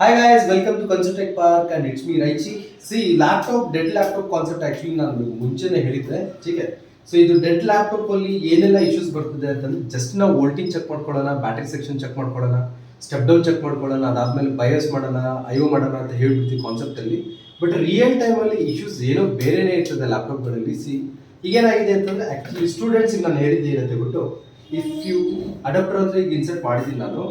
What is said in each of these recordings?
Hi guys, welcome to Concept Park and it's me Raichi. See, dead laptop concept actually ನಾನು ಮುಂಚೆನೇ ಹೇಳಿದ್ದೆ. ठीक है. ಸೊ ಇದು ಡೆಡ್ ಲ್ಯಾಪ್ಟಾಪ್ ಅಲ್ಲಿ ಏನೆಲ್ಲ ಇಶ್ಯೂಸ್ ಬರ್ತದೆ ಅಂತಂದ್ರೆ ಜಸ್ಟ್ ನಾವು ವೋಲ್ಟೇಜ್ ಚೆಕ್ ಮಾಡ್ಕೊಳ್ಳೋಣ, ಬ್ಯಾಟರಿ ಸೆಕ್ಷನ್ ಚೆಕ್ ಮಾಡ್ಕೊಳ್ಳೋಣ, ಸ್ಟೆಪ್ ಡೌನ್ ಚೆಕ್ ಮಾಡ್ಕೊಳ್ಳೋಣ, ಅದಾದ್ಮೇಲೆ ಬಯೋಸ್ ಮಾಡೋಣ, ಐಒ ಮಾಡೋಣ ಅಂತ ಹೇಳ್ಬಿಡ್ತೀವಿ ಕಾನ್ಸೆಪ್ಟ್ ಅಲ್ಲಿ. ಬಟ್ ರಿಯಲ್ ಟೈಮ್ ಅಲ್ಲಿ ಇಶ್ಯೂಸ್ ಏನೋ ಬೇರೆನೇ ಇರ್ತದೆ ಲ್ಯಾಪ್ಟಾಪ್ಗಳಲ್ಲಿ. ಈಗೇನಾಗಿದೆ ಅಂತಂದ್ರೆ ಆಕ್ಚುಲಿ ಸ್ಟೂಡೆಂಟ್ಸ್ ನಾನು ಹೇಳಿದ್ದೆ ಏನಂತ ಹೇಳ್ಬಿಟ್ಟು ಇಫ್ ಯು ಅಡಾಪ್ಟರ್ ಹತ್ರ ಈಗ ಇನ್ಸರ್ಟ್ ಮಾಡಿದ್ದೀನಿ ನಾನು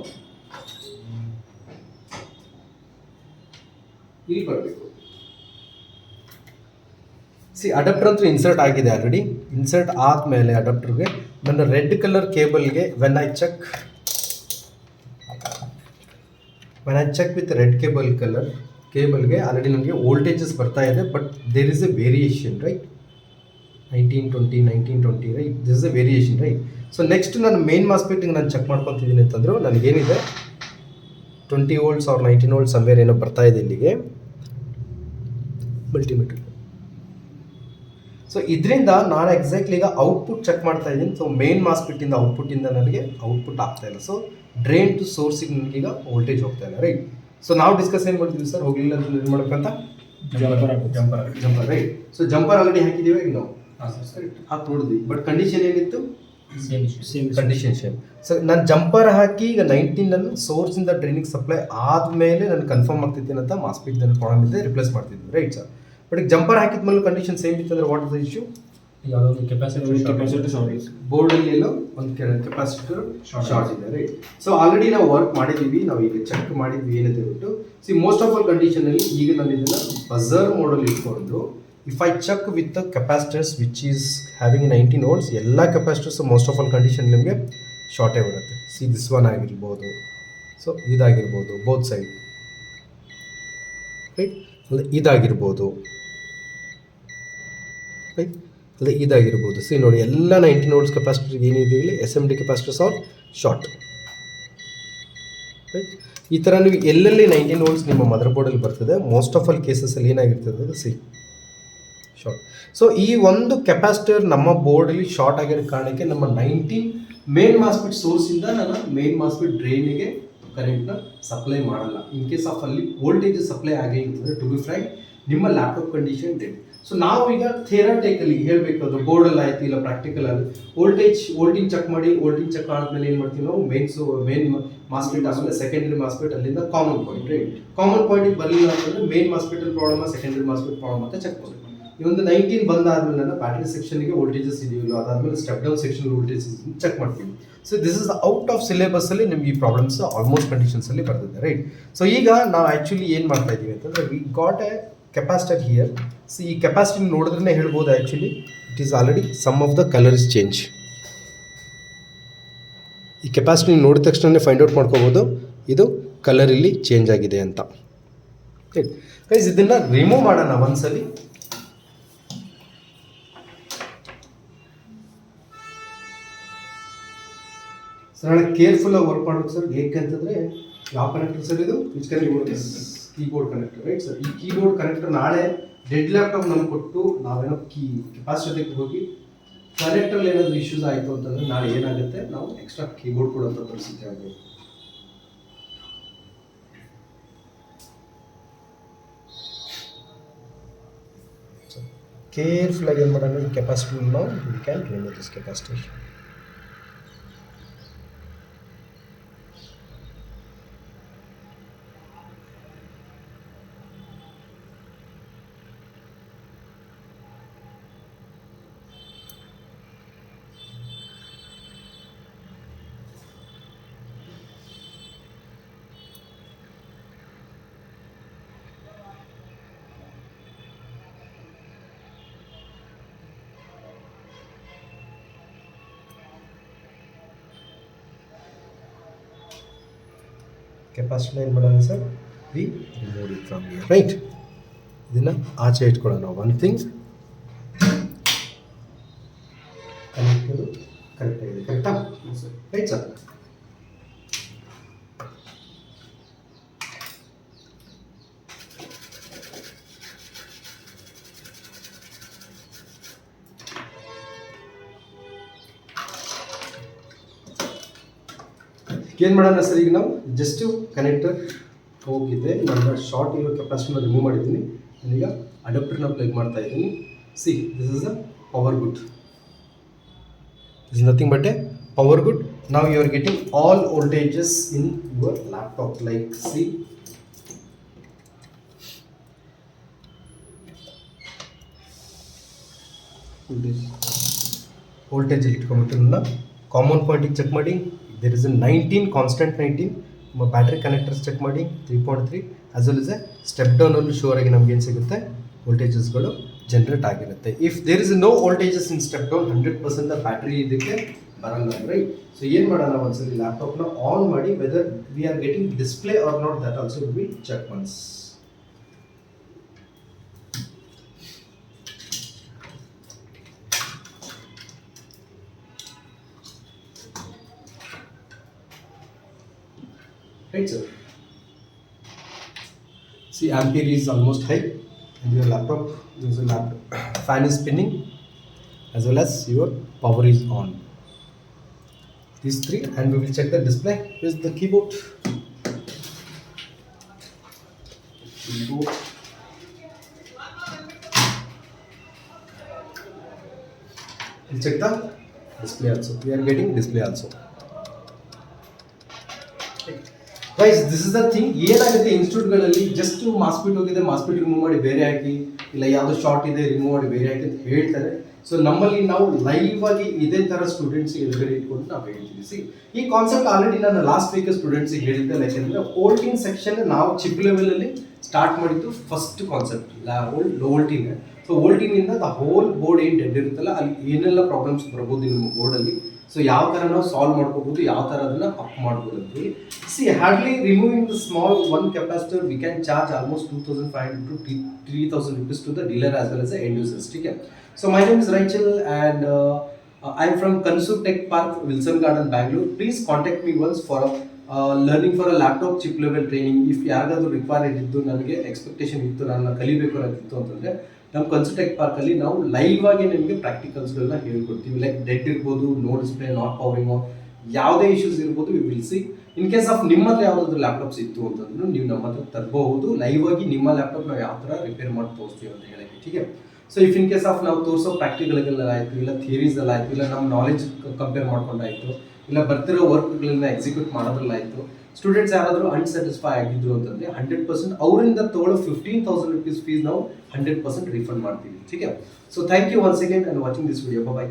ಇಲ್ಲಿ ಬರಬೇಕು. ಅಡಾಪ್ಟರ್ ಅಂತೂ ಇನ್ಸರ್ಟ್ ಆಗಿದೆ ಆಲ್ರೆಡಿ. ಇನ್ಸರ್ಟ್ ಆದಮೇಲೆ ಅಡಾಪ್ಟರ್ಗೆ ನನ್ನ ರೆಡ್ ಕಲರ್ ಕೇಬಲ್ಗೆ when I check with red ಕೇಬಲ್ಗೆ ಆಲ್ರೆಡಿ ನನಗೆ ವೋಲ್ಟೇಜಸ್ ಬರ್ತಾ ಇದೆ. But there is a variation right, 1920 right, this is a variation right. So next ನಾನು ಮೇನ್ ಮಾಸ್ಪೆಕ್ಟಿಂಗ್ ನಾನು ಚೆಕ್ ಮಾಡ್ಕೊತಿದ್ದೀನಿ ಅಂತಂದ್ರು ನನಗೇನಿದೆ 20 ವೋಲ್ಟ್ಸ್ ಆರ್ 19 ವೋಲ್ಟ್ಸ್ ಸಮ್ವೇರ್ ಏನೋ ಬರ್ತಾ ಇದೆ ಇಲ್ಲಿಗೆ ಮಲ್ಟಿಮೀಟರ್. ಸೊ ಇದರಿಂದ ನಾನು ಎಕ್ಸಾಕ್ಟ್ಲಿ ಈಗ ಔಟ್ಪುಟ್ ಚೆಕ್ ಮಾಡ್ತಾ ಇದ್ದೀನಿ. ಸೊ ಮೇನ್ ಮಾಸ್ಪೆಕ್ಟಿಂದ ಔಟ್ಪುಟ್ಟಿಂದ ನನಗೆ ಔಟ್ಪುಟ್ ಆಗ್ತಾ ಇಲ್ಲ. ಸೊ ಡ್ರೈನ್ ಟು ಸೋರ್ಸಿಗೆ ನನಗೀಗ ವೋಲ್ಟೇಜ್ ಹೋಗ್ತಾ ಇಲ್ಲ ರೈಟ್. ಸೊ ನಾವು ಡಿಸ್ಕಸ್ ಏನು ಮಾಡ್ತೀವಿ ಸರ್, ಹೋಗಲಿಲ್ಲ ಅಂತ ಏನು ಮಾಡ್ಬೇಕಂತ jumper right. So jumper already ಹಾಕಿದ್ದೀವಿ ಈಗ ನಾವು ಹಾಕಿ ನೋಡಿದ್ವಿ. ಬಟ್ ಕಂಡೀಷನ್ ಏನಿತ್ತು, ಕಂಡೀಷನ್ ಸೇಮ್. ಸೊ ನಾನು ಜಂಪರ್ ಹಾಕಿ ಈಗ 19 ನನ್ನ ಸೋರ್ಸಿಂದ ಡ್ರೈನಿಗೆ ಸಪ್ಲೈ ಆದಮೇಲೆ ನಾನು ಕನ್ಫರ್ಮ್ ಆಗ್ತಿದ್ದೀನಿ ಅಂತ ಮಾಸ್ಪೆಟ್ ನನ್ನ ಪ್ರಾಬ್ಲಮ್ ಇದೆ ರಿಪ್ಲೇಸ್ ಮಾಡ್ತಿದ್ವಿ ರೈಟ್ ಸರ್. ಬಟ್ ಈಗ ಜಂಪರ್ ಹಾಕಿದ್ಮೇಲೆ ಕಂಡೀಷನ್ ಸೇಮ್ ಇತ್ತು ಅಂದ್ರೆ ವಾಟ್ ಇಸ್ ದ ಇಶ್ಯೂ, ಯಾವುದೋ ಕೆಪಾಸಿಟರ್ ಶಾರ್ಟ್ ಬೋರ್ಡಲ್ಲಿ ಎಲ್ಲೋ ಒಂದು ಕೆಪಾಸಿಟರ್ ಶಾರ್ಟ್ ಇದೆ ರೈಟ್. ಸೊ ಆಲ್ರೆಡಿ ನಾವು ವರ್ಕ್ ಮಾಡಿದ್ದೀವಿ, ನಾವು ಈಗ ಚೆಕ್ ಮಾಡಿದ್ವಿ ಏನಂತ ಹೇಳ್ಬಿಟ್ಟು. ಮೋಸ್ಟ್ ಆಫ್ ಆಲ್ ಕಂಡೀಷನಲ್ಲಿ ಈಗ ನಾನು ಇದನ್ನು ಬಜರ್ ಮೋಡಲ್ಲಿ ಇಟ್ಕೊಂಡು if I check with the capacitors which is having 19 volts, ಎಲ್ಲ capacitors most of all condition ನಿಮಗೆ ಶಾರ್ಟೇ ಬರುತ್ತೆ. ದಿಸ್ ಒನ್ ಆಗಿರ್ಬೋದು, ಸೊ ಇದಾಗಿರ್ಬೋದು ಬೋತ್ ಸೈಡ್ ರೈಟ್, ಅಲ್ಲ ಇದಾಗಿರ್ಬೋದು ರೈಟ್, ಅಲ್ಲ ಇದಾಗಿರ್ಬೋದು. ನೋಡಿ ಎಲ್ಲ 19 ವೋಲ್ಟ್ಸ್ ಕೆಪಾಸಿಟರ್ ಏನಿದೆ ಇಲ್ಲಿ SMD capacitors or short right. ಈ ಥರ ನೀವು ಎಲ್ಲೆಲ್ಲಿ 19 ವೋಲ್ಟ್ಸ್ ನಿಮ್ಮ ಮದರ್ ಬೋರ್ಡಲ್ಲಿ ಬರ್ತದೆ ಮೋಸ್ಟ್ ಆಫ್ ಆಲ್ ಕೇಸಸಲ್ಲಿ ಏನಾಗಿರ್ತದೆ ಅದು ಶಾರ್ಟ್. ಸೊ ಈ ಒಂದು ಕೆಪಾಸಿಟರ್ ನಮ್ಮ ಬೋರ್ಡಲ್ಲಿ ಶಾರ್ಟ್ ಆಗಿರೋ ಕಾರಣಕ್ಕೆ ನಮ್ಮ 19 ಮೇನ್ ಮಾಸ್ಪೆಟ್ ಸೋರ್ಸಿಂದ ನಾನು ಮೇನ್ ಮಾಸ್ಪೆಟ್ ಡ್ರೈನಿಗೆ ಕರೆಂಟ್ನ ಸಪ್ಲೈ ಮಾಡಲ್ಲ. ಇನ್ ಕೇಸ್ ಆಫ್ ಅಲ್ಲಿ ವೋಲ್ಟೇಜ್ ಸಪ್ಲೈ ಆಗಿಲ್ಲ ಅಂತಂದರೆ ಟು ಬಿ ಫ್ರೈಡ್ ನಿಮ್ಮ ಲ್ಯಾಪ್ಟಾಪ್ ಕಂಡೀಷನ್ ಡೆಡ್. ಸೊ ನಾವು ಈಗ ಥಿಯರಟಿಕಲಿ ಹೇಳಬೇಕಾದ್ರೆ ಬೋರ್ಡಲ್ಲಿ ಆಯ್ತು ಇಲ್ಲ ಪ್ರಾಕ್ಟಿಕಲ್ ಅಲ್ಲಿ ವೋಲ್ಟೇಜ್ ಚೆಕ್ ಮಾಡಿ, ವೋಲ್ಟೇಜ್ ಚೆಕ್ ಆದ್ಮೇಲೆ ಏನು ಮಾಡ್ತೀವಿ ನಾವು ಮೇನ್ ಮಾಸ್ಪೆಟ್ ಆದಮೇಲೆ ಸೆಕೆಂಡರಿ ಮಾಸ್ಪೆಟ್ ಅಲ್ಲಿಂದ ಕಾಮನ್ ಪಾಯಿಂಟ್ ರೈಟ್. ಕಾಮನ್ ಪಾಯಿಂಟಿಗೆ ಬರಲಿಲ್ಲ ಅಂತಂದರೆ ಮೇನ್ ಮಾಸ್ಪೆಟಲ್ ಪ್ರಾಬ್ಲಮ್ ಸೆಕೆಂಡರಿ ಮಾಸ್ಪೆಟ್ ಪ್ರಾಬ್ಲಮ್ ಅಂತ ಚೆಕ್ ಮಾಡಬೇಕು. ಈ ಒಂದು 19 ಬಂದಾದ್ಮೇಲೆ ನಾನು ಬ್ಯಾಟರಿ ಸೆಕ್ಷನ್ಗೆ ವೋಲ್ಟೇಜಸ್ ಇದೆಯಿಲ್ಲ, ಅದಾದ್ಮೇಲೆ step down section voltages check ಮಾಡ್ತೀವಿ. So this is out of syllabus ಅಲ್ಲಿ ನಿಮ್ಗೆ ಈ ಪ್ರಾಬ್ಲಮ್ಸ್ ಆಲ್ಮೋಸ್ಟ್ ಕಂಡೀಷನ್ಸ್ ಅಲ್ಲಿ ಬರ್ತಿದೆ ರೈಟ್. ಸೊ ಈಗ ನಾವು ಆಕ್ಚುಲಿ ಏನು ಮಾಡ್ತಾ ಇದೀವಿ ಅಂತಂದ್ರೆ we got a capacitor here. So ಈ ಕೆಪಾಸಿಟಿ ನೋಡಿದ್ರೆ ಹೇಳ್ಬೋದು actually it is already some of the colour is change. ಈ ಕೆಪಾಸಿಟಿ ನೋಡಿದ ತಕ್ಷಣ ಫೈಂಡ್ ಔಟ್ ಮಾಡ್ಕೋಬೋದು ಇದು ಕಲರ್ ಇಲ್ಲಿ ಚೇಂಜ್ ಆಗಿದೆ ಅಂತ. ಗೈಸ್ ಇದನ್ನ ರಿಮೂವ್ ಮಾಡೋಣ ಒಂದ್ಸಲಿ. ಸರ್ ನಾಳೆ ಕೇರ್ಫುಲ್ಲಾಗಿ ವರ್ಕ್ ಮಾಡ್ಬೇಕು ಸರ್. ಏಕೆಂತಂದರೆ ಯಾವ ಕನೆಕ್ಟರ್ ಸರ್ ಇದು, which connector is keyboard connector right sir. ಈ ಕೀಬೋರ್ಡ್ ಕನೆಕ್ಟರ್ ನಾಳೆ ಡೆಡ್ ಲ್ಯಾಪ್ಟಾಪ್ ನಮ್ಗೆ ಕೊಟ್ಟು ನಾವೇನೋ ಕೆಪಾಸಿಟಿಗೆ ಹೋಗಿ ಕನೆಕ್ಟರ್ಲ್ಲಿ ಏನಾದರೂ ಇಶ್ಯೂಸ್ ಆಯಿತು ಅಂತಂದರೆ ನಾಳೆ ಏನಾಗುತ್ತೆ, ನಾವು ಎಕ್ಸ್ಟ್ರಾ ಕೀಬೋರ್ಡ್ ಕೊಡೋಂಥ ಪರಿಸ್ಥಿತಿ ಆಗಬೇಕು. ಕೇರ್ಫುಲ್ಲಾಗಿ ಏನು ಮಾಡೋಣ, ಈ ಕೆಪಾಸಿಟಿ ನಾವು we can remove this capacity. ಕೆಪಾಸಿಟಿನ ಏನು ಮಾಡೋಣ sir, we remove it from here right. ಇದನ್ನು ಆಚೆ ಇಟ್ಕೊಳ್ಳೋಣ. ಒನ್ ಥಿಂಗ್ ಕನೆಕ್ಟರು ಕರೆಕ್ಟ್ ಆಗಿದೆ, ಕರೆಕ್ಟಾ ರೈಟ್ ಸರ್. ಏನು ಮಾಡೋಣ ಸರ್, ಈಗ ನಾವು ಜಸ್ಟ್ ಕನೆಕ್ಟರ್ ಹೋಗಿದೆ. ನನ್ನ ಶಾರ್ಟ್ ಇರೋ ಕೆಪಾಸಿಟಿನ ರಿಮೂವ್ ಮಾಡಿದ್ದೀನಿ. ನಾನೀಗ ಅಡಾಪ್ಟರ್ನ ಪ್ಲಗ್ ಮಾಡ್ತಾ ಇದ್ದೀನಿ. See this is a power good. This is nothing but a power good. Now you are getting all voltages in your laptop. Like see, voltage ಇಟ್ಕೊಂಡ್ಬಿಟ್ಟು ಕಾಮನ್ ಪಾಯಿಂಟಿಗೆ check ಮಾಡಿ. There is a 19 constant 19. ನಿಮ್ಮ battery connectors check ಮಾಡಿ 3.3 as well is a step ಡೌನಲ್ಲಿ ಶೋರ್ ಆಗಿ ನಮ್ಗೆ ಏನು ಸಿಗುತ್ತೆ, ವೋಲ್ಟೇಜಸ್ಗಳು ಜನರೇಟ್ ಆಗಿರುತ್ತೆ. If there is no voltages in step down 100% battery ಇದಕ್ಕೆ ಬರಲ್ಲ, ರೈಟ್? ಸೊ ಏನು ಮಾಡೋಣ, ಒಂದ್ಸಲಿ ಲ್ಯಾಪ್ಟಾಪ್ನ ಆನ್ ಮಾಡಿ whether we are getting display or not, that also we check once. Right, sir. See, ampere is almost high, and your laptop, there's a laptop fan is spinning, as well as your power is on. These three, and we will check the display. Here's the keyboard. We'll check the display also. We are getting display also. Guys, this is the thing. ಏನಾಗುತ್ತೆ ಇನ್ಸ್ಟಿಟ್ಯೂಟ್ಗಳಲ್ಲಿ just ಮಾಸ್ಪಿಟ್ ಹೋಗಿದೆ, ಮಾಸ್ಪಿಟ್ remove ಮಾಡಿ ಬೇರೆ ಹಾಕಿ, ಇಲ್ಲ ಯಾವುದೋ short ಇದೆ remove ಮಾಡಿ ಬೇರೆ ಹಾಕಿ ಅಂತ ಹೇಳ್ತಾರೆ. ಸೊ ನಮ್ಮಲ್ಲಿ ನಾವು ಲೈವ್ ಆಗಿ ಇದೇ ಥರ ಸ್ಟೂಡೆಂಟ್ಸ್ ಎದುರುಗಡೆ ಇಟ್ಕೊಂಡು ನಾವು ಹೇಳ್ತೀವಿ. ಸಿ, ಈ ಕಾನ್ಸೆಪ್ಟ್ ಆಲ್ರೆಡಿ ನಾನು ಲಾಸ್ಟ್ ವೀಕ್ ಸ್ಟೂಡೆಂಟ್ಸಿಗೆ ಹೇಳಿದ್ದೆ. ಯಾಕೆಂದರೆ ವೋಲ್ಟಿಂಗ್ ಸೆಕ್ಷನ್ ನಾವು ಚಿಪ್ ಲೆವೆಲಲ್ಲಿ ಸ್ಟಾರ್ಟ್ ಮಾಡಿದ್ದು ಫಸ್ಟ್ ಕಾನ್ಸೆಪ್ಟ್ ವೋಲ್ಟಿಂಗ್. ಸೊ ವೋಲ್ಟಿಂಗಿಂದ ದ ಹೋಲ್ ಬೋರ್ಡ್ ಏನು ಡೆಡ್ ಇರುತ್ತಲ್ಲ, ಅಲ್ಲಿ ಏನೆಲ್ಲ ಪ್ರಾಬ್ಲಮ್ಸ್ ಬರ್ಬೋದು ನಿಮ್ಮ ಬೋರ್ಡಲ್ಲಿ, ಸೊ ಯಾವ ಥರ ನಾವು ಸಾಲ್ವ್ ಮಾಡ್ಕೋಬೋದು, ಯಾವ ಥರ ಅದನ್ನು ಅಪ್ ಮಾಡ್ಬೋದು ಅಂತ ಹೇಳಿ. C, hardly removing the small one capacitor we can charge almost 2500 to 3000 rupees to the dealer as well as the end users. Okay. So my name is Rachel, and I am from Kanasu Tech Park, Wilson Garden, Bangalore. Please contact me once for learning for a laptop chip level training. If ಯಾರಿಗಾದ್ರೂ required ಇದ್ದು, ನನಗೆ expectation ಇತ್ತು, ನಾನು ಕಲಿಬೇಕು ಅನ್ನೋದಿತ್ತು ಅಂತಂದರೆ ನಮ್ಮ ಕನ್ಸು tech ಪಾರ್ಕಲ್ಲಿ ನಾವು ಲೈವ್ ಆಗಿ ನಿಮಗೆ ಪ್ರಾಕ್ಟಿಕಲ್ಸ್ಗಳನ್ನ ಹೇಳ್ಕೊಡ್ತೀವಿ. ಲೈಕ್ ಡೆಡ್ ಇರ್ಬೋದು, ನೋ ಡಿಸ್ಪ್ಲೇ, ನಾಟ್ ಪವರಿಂಗು, ಯಾವುದೇ ಇಶ್ಯೂಸ್ ಇರ್ಬೋದು, we will see. In case of ನಿಮ್ಮ ಹತ್ರ ಯಾವುದಾದ್ರು ಲ್ಯಾಪ್ಟಾಪ್ಸ್ ಇತ್ತು ಅಂತಂದ್ರೆ ನೀವು ನಮ್ಮ ಹತ್ರ ತರಬಹುದು. ಲೈವ್ ಆಗಿ ನಿಮ್ಮ ಲ್ಯಾಪ್ಟಾಪ್ ನಾವು ಯಾವ ಥರ ರಿಪೇರ್ ಮಾಡಿ ತೋರಿಸ್ತೀವಿ ಅಂತ ಹೇಳಕ್ಕೆ, ठीक है. So if in case of ನಾವು ತೋರಿಸೋ ಪ್ರಾಕ್ಟಿಕಲ್ಗೆಲ್ಲ ಆಯಿತು, ಇಲ್ಲ ಥಿಯರೀಸಲ್ಲಿ ಆಯಿತು, ಇಲ್ಲ ನಮ್ಮ ನಾಲೆಜ್ ಕಂಪೇರ್ ಮಾಡ್ಕೊಂಡಾಯಿತು, ಇಲ್ಲ ಬರ್ತಿರೋ ವರ್ಕ್ಗಳನ್ನ ಎಕ್ಸಿಕ್ಯೂಟ್ ಮಾಡೋದ್ರಲ್ಲಾಯಿತು, ಸ್ಟೂಡೆಂಟ್ಸ್ ಯಾರಾದರೂ ಅನ್ಸ್ಯಾಟಿಸ್ಫೈ ಆಗಿದ್ರು ಅಂತಂದರೆ 100% ಅವರಿಂದ ತೊಗೊಳ್ಳೋ 15,000 rupees ಫೀಸ್ ನಾವು 100% ರೀಫಂಡ್ ಮಾಡ್ತೀವಿ, ठीक है. So thank you once again and watching this video. Bye.